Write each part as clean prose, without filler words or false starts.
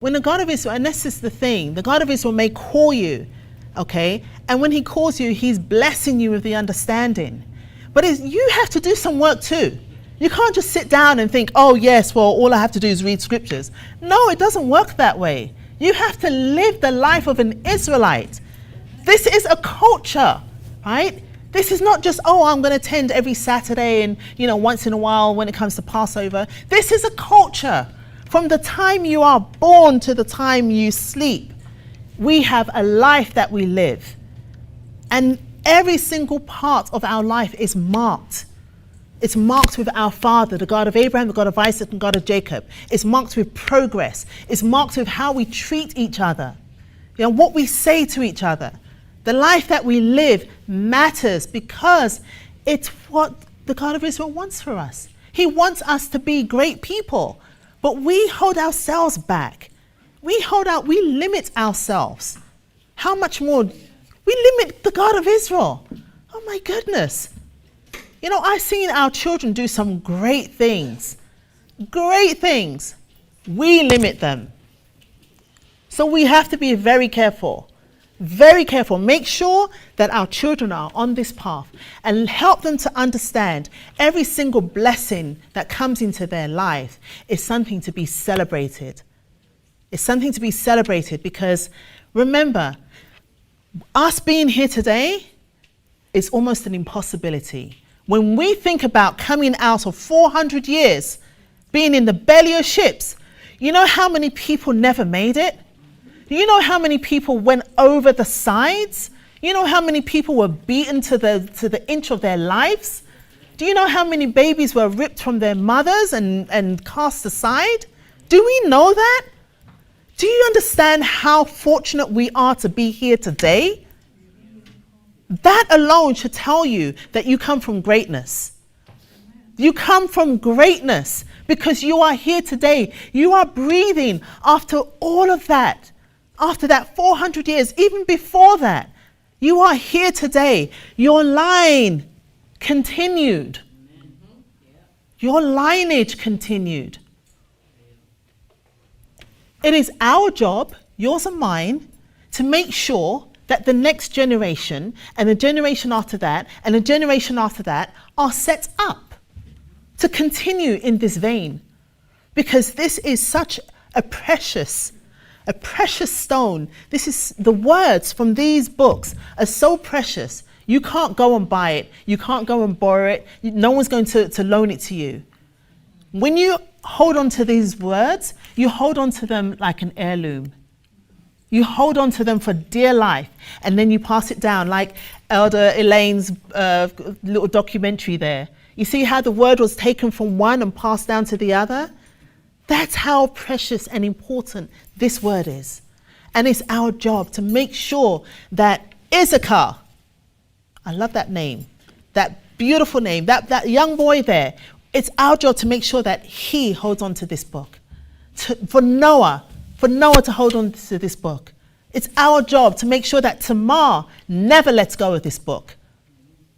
When the God of Israel, and this is the thing, the God of Israel may call you, okay? And when he calls you, he's blessing you with the understanding. But you have to do some work too. You can't just sit down and think, oh yes, well, all I have to do is read scriptures. No, it doesn't work that way. You have to live the life of an Israelite. This is a culture, right? This is not just, oh, I'm going to attend every Saturday and, once in a while when it comes to Passover. This is a culture. From the time you are born to the time you sleep, we have a life that we live. And every single part of our life is marked. It's marked with our Father, the God of Abraham, the God of Isaac, and God of Jacob. It's marked with progress. It's marked with how we treat each other, what we say to each other. The life that we live matters because it's what the God of Israel wants for us. He wants us to be great people, but we hold ourselves back. We limit ourselves. How much more? We limit the God of Israel. Oh my goodness. I've seen our children do some great things. Great things. We limit them. So we have to be very careful. Very careful. Make sure that our children are on this path and help them to understand every single blessing that comes into their life is something to be celebrated. It's something to be celebrated because remember, us being here today is almost an impossibility. When we think about coming out of 400 years, being in the belly of ships, you know how many people never made it? Do you know how many people went over the sides? You know how many people were beaten to the inch of their lives? Do you know how many babies were ripped from their mothers and cast aside? Do we know that? Do you understand how fortunate we are to be here today? That alone should tell you that you come from greatness. You come from greatness because you are here today. You are breathing after all of that. After that 400 years, even before that, you are here today. Your line continued. Your lineage continued. It is our job, yours and mine, to make sure that the next generation and the generation after that and the generation after that are set up to continue in this vein. Because this is such a precious stone. This is the words from these books are so precious. You can't go and buy it. You can't go and borrow it. No one's going to loan it to you. When you hold on to these words, you hold on to them like an heirloom. You hold on to them for dear life, and then you pass it down like Elder Elaine's little documentary there. You see how the word was taken from one and passed down to the other? That's how precious and important this word is. And it's our job to make sure that Issachar, I love that name, that beautiful name, that young boy there, it's our job to make sure that he holds on to this book. For Noah to hold on to this book. It's our job to make sure that Tamar never lets go of this book.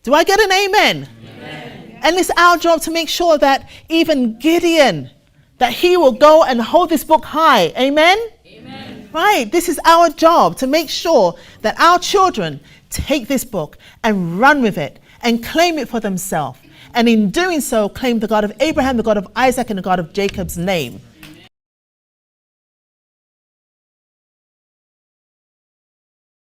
Do I get an amen? Amen. And it's our job to make sure that even Gideon, that he will go and hold this book high. Amen? Amen. Right. This is our job to make sure that our children take this book and run with it and claim it for themselves. And in doing so, claim the God of Abraham, the God of Isaac, and the God of Jacob's name.